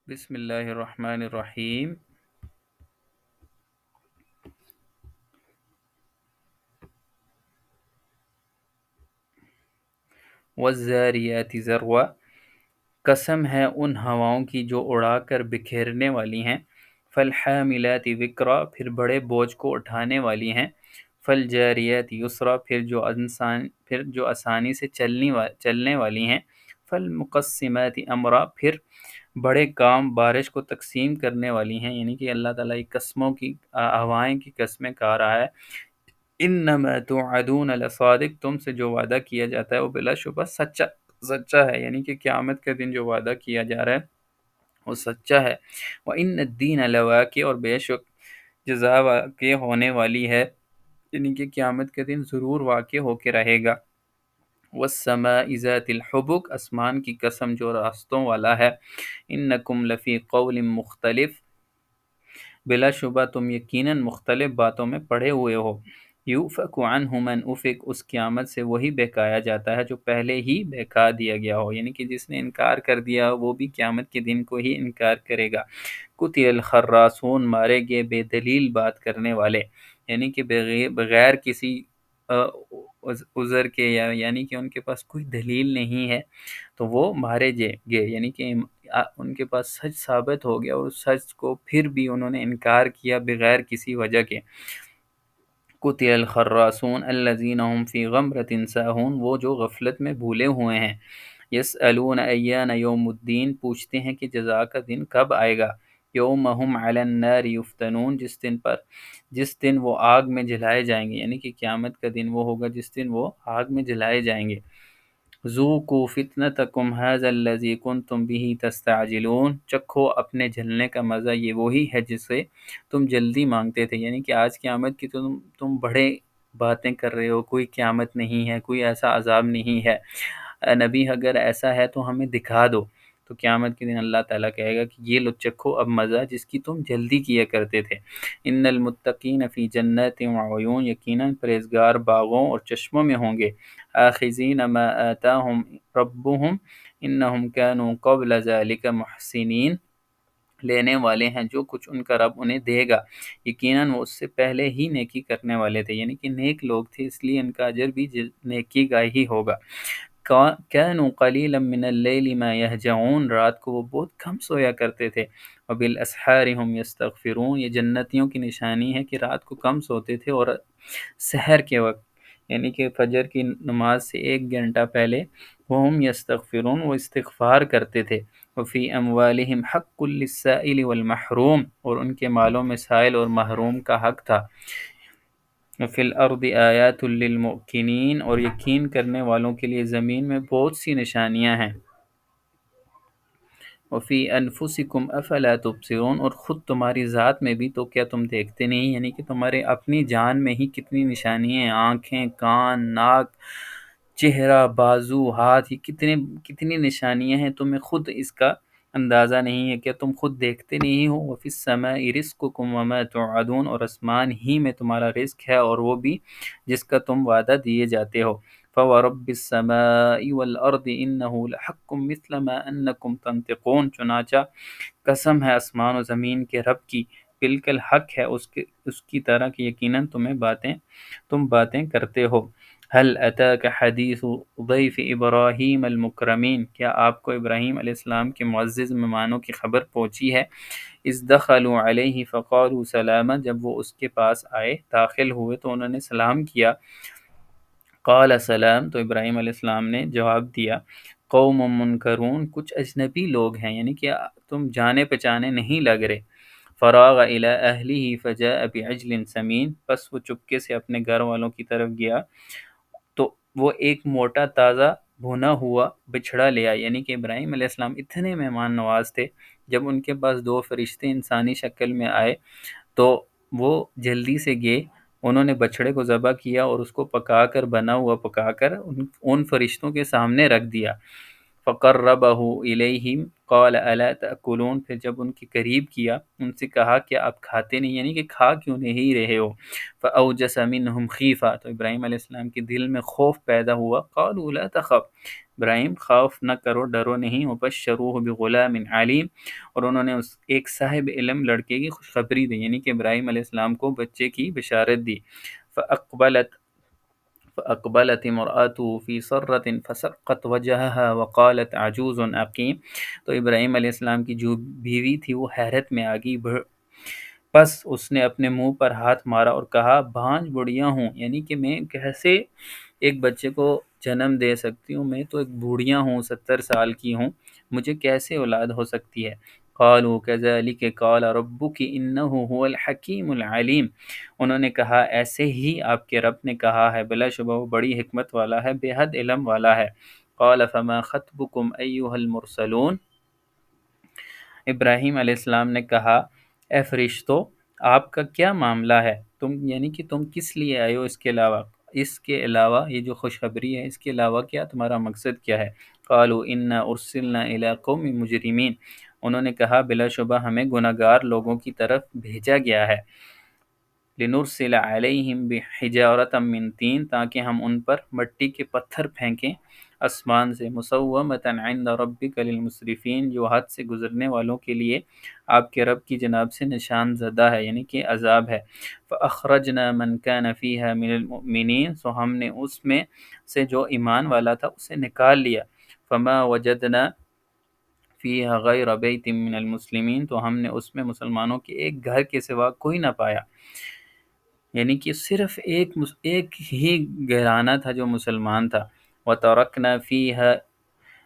بسم اللہ الرحمن الرحیم۔ والذاریات ذروا، قسم ہے ان ہواؤں کی جو اڑا کر بکھیرنے والی ہیں۔ فالحاملات وقرا، پھر بڑے بوجھ کو اٹھانے والی ہیں۔ فالجاریات یسرا، پھر جو آسانی سے چلنے والی ہیں۔ فالمقسمات امرا، پھر بڑے کام بارش کو تقسیم کرنے والی ہیں، یعنی کہ اللہ تعالیٰ قسموں کی ہوائیں کی قسمیں کہا رہا ہے۔ انما توعدون لصادق، تم سے جو وعدہ کیا جاتا ہے وہ بلا شبہ سچا ہے، یعنی کہ قیامت کے دن جو وعدہ کیا جا رہا ہے وہ سچا ہے۔ وَإِنَّ الدِّينَ لَوَاقِعٌ، اور بے شک جزا واقع ہونے والی ہے، یعنی کہ قیامت کے دن ضرور واقع ہو کے رہے گا۔ وَالسَّمَاءِ ذَاتِ الْحُبُكِ، آسمان کی قسم جو راستوں والا ہے۔ إِنَّكُمْ لَفِي قَوْلٍ مُخْتَلِفٍ، بلا شبہ تم یقیناً مختلف باتوں میں پڑے ہوئے ہو۔ یؤفک عنہ من افک، اس قیامت سے وہی بہکایا جاتا ہے جو پہلے ہی بہکا دیا گیا ہو، یعنی کہ جس نے انکار کر دیا وہ بھی قیامت کے دن کو ہی انکار کرے گا۔ قتل الخراصون، مارے گئے بے دلیل بات کرنے والے، یعنی کہ بغیر کسی عذر کے، یعنی کہ ان کے پاس کوئی دلیل نہیں ہے تو وہ مارے گئے، یعنی کہ ان کے پاس سچ ثابت ہو گیا اور اس سچ کو پھر بھی انہوں نے انکار کیا بغیر کسی وجہ کے۔ قتل الخراصون الذین هم فی غمرۃ ساہون، وہ جو غفلت میں بھولے ہوئے ہیں۔ یسألون ایان یوم الدین، پوچھتے ہیں کہ جزا کا دن کب آئے گا۔ یوم هم علی النار یفتنون، جس دن وہ آگ میں جلائے جائیں گے، یعنی کہ قیامت کا دن وہ ہوگا جس دن وہ آگ میں جلائے جائیں گے۔ ذوقوا فتنتکم ھذا الذی کنتم بہ تستعجلون، چکھو اپنے جلنے کا مزہ، یہ وہی ہے جسے تم جلدی مانگتے تھے، یعنی کہ آج قیامت کی تم بڑے باتیں کر رہے ہو، کوئی قیامت نہیں ہے، کوئی ایسا عذاب نہیں ہے، نبی اگر ایسا ہے تو ہمیں دکھا دو۔ تو قیامت کے دن اللہ تعالیٰ کہے گا کہ یہ لو چکھو اب مزہ جس کی تم جلدی کیا کرتے تھے۔ ان المتقین فی جنات وعیون، یقیناً پرہیزگار باغوں اور چشموں میں ہوں گے۔ آخذین ما آتاہم ربہم انہم کانوا قبل ذلک محسنین، لینے والے ہیں جو کچھ ان کا رب انہیں دے گا، یقیناً وہ اس سے پہلے ہی نیکی کرنے والے تھے، یعنی کہ نیک لوگ تھے اس لیے ان کا اجر بھی نیکی کا ہی ہوگا۔ كانوا قلیلا من اللیل ما یہجعون، رات کو وہ بہت کم سویا کرتے تھے۔ وبالاسحار هم یستغفرون، یہ جنتیوں کی نشانی ہے کہ رات کو کم سوتے تھے اور سحر کے وقت، یعنی کہ فجر کی نماز سے 1 گھنٹہ پہلے وہم یستغفرون، وہ استغفار کرتے تھے۔ وفی اموالہم حق للسائل والمحروم، اور ان کے مالوں میں سائل اور محروم کا حق تھا۔ وفی الارض آیات للموقنین، اور یقین کرنے والوں کے لیے زمین میں بہت سی نشانیاں ہیں۔ وفی انفسکم افلا تبصرون، اور خود تمہاری ذات میں بھی تو کیا تم دیکھتے نہیں، یعنی کہ تمہارے اپنی جان میں ہی کتنی نشانیاں ہیں، آنکھیں، کان، ناک، چہرہ، بازو، ہاتھ، یہ کتنی نشانیاں ہیں، تمہیں خود اس کا اندازہ نہیں ہے، کیا تم خود دیکھتے نہیں ہو۔ وفی السماء رزقکم وما توعدون، اور آسمان ہی میں تمہارا رزق ہے اور وہ بھی جس کا تم وعدہ دیے جاتے ہو۔ فورب السماء والارض انہ لحق مثل ما انکم تنطقون، چنانچہ قسم ہے آسمان و زمین کے رب کی، بالکل حق ہے اس کی طرح کہ یقیناً تم باتیں کرتے ہو۔ هل اتاک حدیث ضیف ابراہیم المکرمین، کیا آپ کو ابراہیم علیہ السلام کے معزز مہمانوں کی خبر پہنچی ہے؟ اذ دخلوا علیہ فقالوا سلاما، جب وہ اس کے پاس آئے، داخل ہوئے تو انہوں نے سلام کیا۔ قال سلام، تو ابراہیم علیہ السلام نے جواب دیا، قوم منکرون، کچھ اجنبی لوگ ہیں، یعنی کہ تم جانے پہچانے نہیں لگ رہے۔ فراغ الی اہلہ فجاء بعجل سمین، پس وہ چپکے سے اپنے گھر والوں کی طرف گیا تو وہ ایک موٹا تازہ بھونا ہوا بچھڑا لے آیا، یعنی کہ ابراہیم علیہ السلام اتنے مہمان نواز تھے، جب ان کے پاس 2 فرشتے انسانی شکل میں آئے تو وہ جلدی سے گئے، انہوں نے بچڑے کو ذبح کیا اور اس کو پکا کر بنا ہوا پکا کر ان فرشتوں کے سامنے رکھ دیا۔ فقربه الیہم قال الا تاکلون، پھر جب ان کے قریب کیا ان سے کہا کہ آپ کھاتے نہیں، یعنی کہ کھا کیوں نہیں رہے ہو؟ فاوجس منهم خیفہ، تو ابراہیم علیہ السلام کے دل میں خوف پیدا ہوا۔ قالوا لا تخف، ابراہیم خوف نہ کرو، ڈرو نہیں۔ وبشروہ بغلام علیم، اور انہوں نے اس ایک صاحب علم لڑکے کی خوشخبری دی، یعنی کہ ابراہیم علیہ السلام کو بچے کی بشارت دی۔ فأقبلت امرأته في صرة فسقت وجهها وقالت عجوز عقیم، تو ابراہیم علیہ السلام کی جو بیوی تھی وہ حیرت میں آ گئی، پس اس نے اپنے منہ پر ہاتھ مارا اور کہا بھانج بڑھیا ہوں، یعنی کہ میں کیسے ایک بچے کو جنم دے سکتی ہوں، میں تو ایک بوڑھیا ہوں، 70 سال کی ہوں، مجھے کیسے اولاد ہو سکتی ہے؟ قالوا كذلك قال ربك انه هو الحکیم العلیم، انہوں نے کہا ایسے ہی آپ کے رب نے کہا ہے، بلا شبہ وہ بڑی حکمت والا ہے، بے حد علم والا ہے۔ قال فما خطبكم ایها المرسلون، ابراہیم علیہ السلام نے کہا اے فرشتو آپ کا کیا معاملہ ہے، تم یعنی کہ تم کس لیے آئے ہو، اس کے علاوہ یہ جو خوشخبری ہے اس کے علاوہ کیا تمہارا مقصد کیا ہے؟ قالوا انا ارسلنا الی قوم مجرمین، انہوں نے کہا بلا شبہ ہمیں گناہگار لوگوں کی طرف بھیجا گیا ہے، لنرسل علیہم بحجارۃ من طین، تاکہ ہم ان پر مٹی کے پتھر پھینکیں آسمان سے، مسومۃ عند ربک للمسرفین، جو حد سے گزرنے والوں کے لیے آپ کے رب کی جناب سے نشان زدہ ہے، یعنی کہ عذاب ہے۔ فاخرجنا من کان فیہا من المؤمنین، سو ہم نے اس میں سے جو ایمان والا تھا اسے نکال لیا۔ فما وجدنا فیہا غیر بیت من المسلمین، تو ہم نے اس میں مسلمانوں کے ایک گھر کے سوا کوئی نہ پایا، یعنی کہ صرف ایک ہی گھرانہ تھا جو مسلمان تھا۔ وَتَرَكْنَا فِيهَا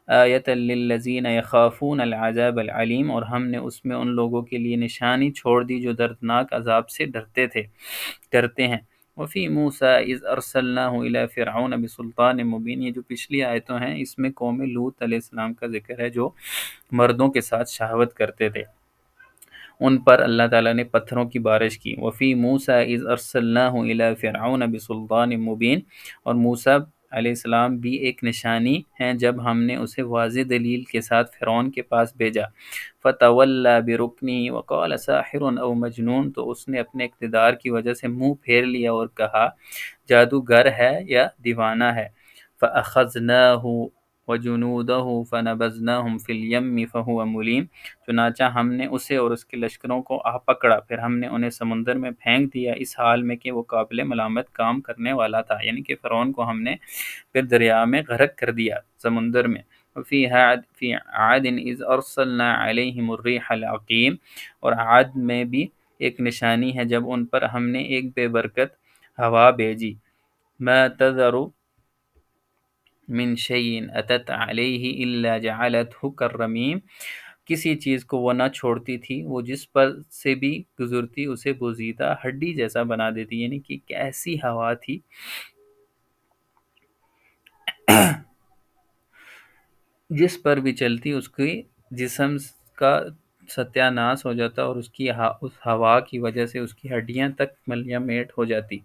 آیَةً لِلَّذِينَ يَخَافُونَ الْعَذَابَ الْعَلِيمَ، اور ہم نے اس میں ان لوگوں کے لیے نشانی چھوڑ دی جو دردناک عذاب سے ڈرتے ہیں۔ وفی موسیٰ اذ ارسلناہ الی فرعون بسلطان مبین، یہ جو پچھلی آیتوں ہیں اس میں قوم لوط علیہ السلام کا ذکر ہے جو مردوں کے ساتھ شہوت کرتے تھے، ان پر اللہ تعالیٰ نے پتھروں کی بارش کی۔ وفی موسیٰ اذ ارسلناہ الی فرعون بسلطان مبین، اور موسیٰ علیہ السلام بھی ایک نشانی ہیں جب ہم نے اسے واضح دلیل کے ساتھ فرعون کے پاس بھیجا۔ فتولی برکنہ وقال ساحر او مجنون، تو اس نے اپنے اقتدار کی وجہ سے منہ پھیر لیا اور کہا جادوگر ہے یا دیوانہ ہے۔ فاخذناہ وجنودہ فنبذناہم فی الیم فہو ملیم، چنانچہ ہم نے اسے اور اس کے لشکروں کو آ پکڑا، پھر ہم نے انہیں سمندر میں پھینک دیا، اس حال میں کہ وہ قابل ملامت کام کرنے والا تھا، یعنی کہ فرعون کو ہم نے پھر دریا میں غرق کر دیا، سمندر میں۔ فی عاد اذ ارسلنا علیہم الریح العقیم، اور عاد میں بھی ایک نشانی ہے جب ان پر ہم نے ایک بے برکت ہوا بھیجی۔ ما تذر من شیء اتت علیہ الا جعلته کالرمیم، کسی چیز کو وہ نہ چھوڑتی تھی، وہ جس پر سے بھی گزرتی اسے بوزیدہ ہڈی جیسا بنا دیتی، یعنی کہ کیسی ہوا تھی جس پر بھی چلتی اس کی جسم کا ستیہ ناش ہو جاتا، اور اس ہوا کی وجہ سے اس کی ہڈیاں تک ملیہ میٹ ہو جاتی۔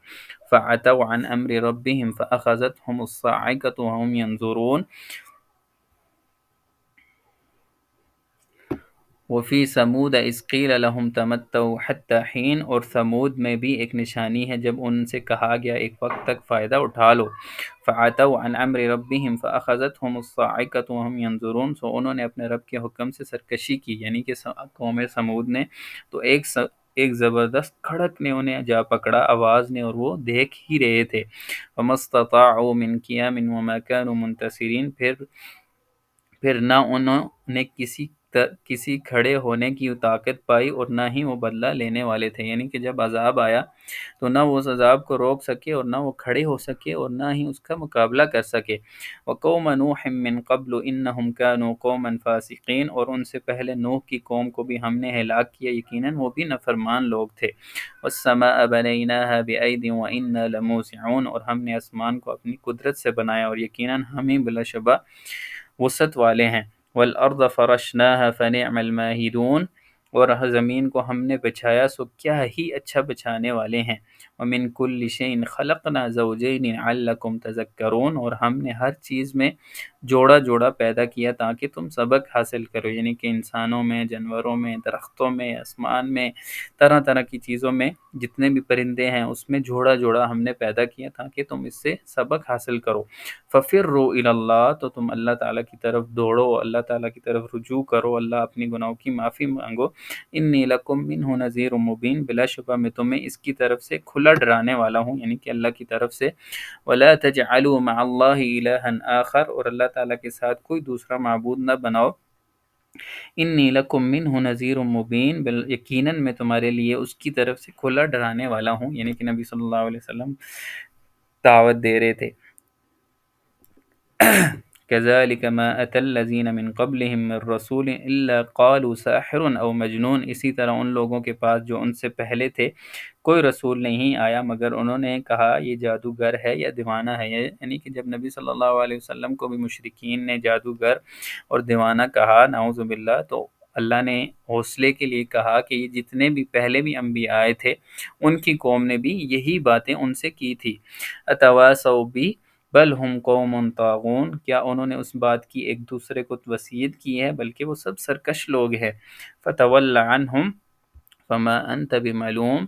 فعتوا عن امر ربهم فاخذتهم الصاعقة وهم ينظرون، وفی ثمود اذ قیل لهم تمتعوا حتی حین، اور ثمود میں بھی ایک نشانی ہے جب ان سے کہا گیا ایک وقت تک فائدہ اٹھا لو۔ فعتوا عن امر ربهم فاخذتهم الصاعقة وهم ينظرون، سو انہوں نے اپنے رب کے حکم سے سرکشی کی، یعنی کہ قوم ثمود نے، تو ایک زبردست کھڑک نے انہیں جا پکڑا، آواز نے، اور وہ دیکھ ہی رہے تھے۔ وما استطاعوا من قیام وما كانوا منتصرین، پھر نہ انہوں نے کسی کھڑے ہونے کی طاقت پائی اور نہ ہی وہ بدلہ لینے والے تھے، یعنی کہ جب عذاب آیا تو نہ وہ اس عذاب کو روک سکے اور نہ وہ کھڑے ہو سکے اور نہ ہی اس کا مقابلہ کر سکے۔ وقوم نوح من قبل انہم کانوا قوما فاسقین، اور ان سے پہلے نوح کی قوم کو بھی ہم نے ہلاک کیا، یقیناً وہ بھی نافرمان لوگ تھے۔ والسماء بنیناها بأید وإنا لموسعون، اور ہم نے آسمان کو اپنی قدرت سے بنایا اور یقیناً ہم ہی بلا شبہ وسعت والے ہیں۔ والارض فرشناها فنعم الماہدون، اور زمین کو ہم نے بچھایا سو کیا ہی اچھا بچھانے والے ہیں۔ وَمِن كُلِّ شَيْءٍ خَلَقْنَا زَوْجَيْنِ لَعَلَّكُمْ تَذَكَّرُونَ، اور ہم نے ہر چیز میں جوڑا جوڑا پیدا کیا تاکہ تم سبق حاصل کرو، یعنی کہ انسانوں میں، جانوروں میں، درختوں میں، آسمان میں، طرح طرح کی چیزوں میں، جتنے بھی پرندے ہیں اس میں جوڑا جوڑا ہم نے پیدا کیا تاکہ تم اس سے سبق حاصل کرو۔ فَفِرُّوا إِلَى اللَّهِ، تو تم اللہ تعالیٰ کی طرف دوڑو، اللہ تعالیٰ کی طرف رجوع کرو، اللہ اپنی گناہوں کی معافی مانگو۔ انی لکم منہ نذیر مبین، بلا شبہ میں تمہیں اس کی طرف سے کھلا ڈرانے والا ہوں، یعنی کہ اللہ کی طرف سے۔ ولا تجعلوا مع اللہ الہا آخر، اور اللہ تعالیٰ کے ساتھ کوئی دوسرا معبود نہ بناؤ۔ انی لکم منہ نذیر مبین، یقیناً میں تمہارے لیے اس کی طرف سے کھلا ڈرانے والا ہوں، یعنی کہ نبی صلی اللہ علیہ وسلم دعوت دے رہے تھے۔ كذلك ما أتى الذين من قبلهم من رسول إلا قالوا ساحر أو مجنون، اسی طرح ان لوگوں کے پاس جو ان سے پہلے تھے کوئی رسول نہیں آیا مگر انہوں نے کہا یہ جادوگر ہے یا دیوانہ ہے، یعنی کہ جب نبی صلی اللہ علیہ وسلم کو بھی مشرکین نے جادوگر اور دیوانہ کہا نعوذ باللہ، تو اللہ نے حوصلے کے لیے کہا کہ یہ جتنے بھی پہلے بھی انبیاء آئے تھے ان کی قوم نے بھی یہی باتیں ان سے کی تھی۔ اتواصوا بی بل ہم قوم طاغون، کیا انہوں نے اس بات کی ایک دوسرے کو وصیت کی ہے، بلکہ وہ سب سرکش لوگ ہیں۔ فتول عنہم فما انت بملوم،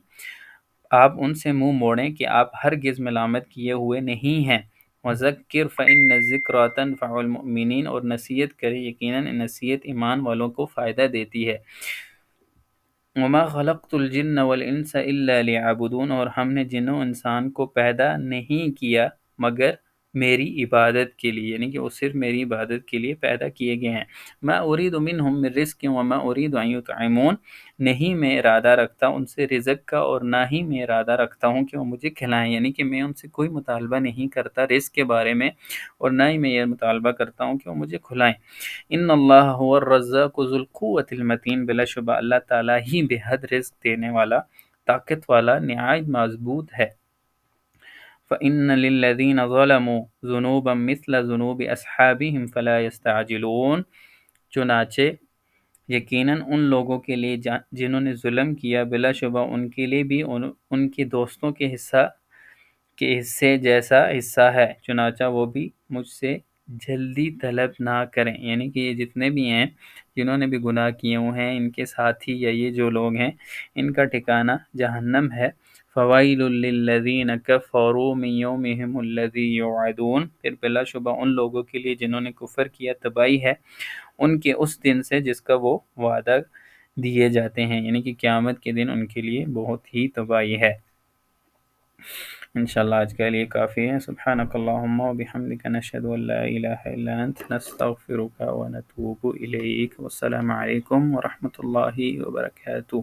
آپ ان سے منہ موڑیں کہ آپ ہرگز ملامت کیے ہوئے نہیں ہیں۔ وذکر فإن الذکریٰ تنفع المؤمنین، اور نصیحت کرے، یقیناً نصیحت ایمان والوں کو فائدہ دیتی ہے۔ وما خلقت الجن والانس الا ليعبدون، اور ہم نے جن و انسان کو پیدا نہیں کیا مگر میری عبادت کے لیے، یعنی کہ وہ صرف میری عبادت کے لیے پیدا کیے گئے ہیں۔ ما اريد منهم من رزق وما اريد ان يطعمون، نہیں میں ارادہ رکھتا ان سے رزق کا اور نہ ہی میں ارادہ رکھتا ہوں کہ وہ مجھے کھلائیں، یعنی کہ میں ان سے کوئی مطالبہ نہیں کرتا رزق کے بارے میں، اور نہ ہی میں یہ مطالبہ کرتا ہوں کہ وہ مجھے کھلائیں۔ ان اللہ هو الرزاق ذو القوۃ المتین، بلا شبہ اللہ تعالیٰ ہی بے حد رزق دینے والا، طاقت والا، نہایت مضبوط ہے۔ فإن للذین ظلموا ذنوبا مثل ذنوب اصحابهم فلا يستعجلون، چنانچہ یقیناً ان لوگوں کے لیے جنہوں نے ظلم کیا، بلا شبہ ان کے لیے بھی ان کے دوستوں کے حصے جیسا حصہ ہے، چنانچہ وہ بھی مجھ سے جلدی طلب نہ کریں، یعنی کہ یہ جتنے بھی ہیں جنہوں نے بھی گناہ کیے ہوئے ہیں، ان کے ساتھی یا یہ جو لوگ ہیں ان کا ٹھکانہ جہنم ہے۔ فوائل للذین کفروا من یومہم الذی یوعدون، پھر بلا شبہ ان لوگوں کے لیے جنہوں نے کفر کیا تباہی ہے ان کے اس دن سے جس کا وہ وعدہ دیے جاتے ہیں، یعنی کہ قیامت کے دن ان کے لیے بہت ہی تباہی ہے۔ انشاءاللہ آج کے لیے کافی ہے۔ سبحانک اللہم و بحمدک، نشہد ان لا الہ الا انت، نستغفرک و نتوب الیک۔ والسلام علیکم ورحمۃ اللہ وبرکاتہ۔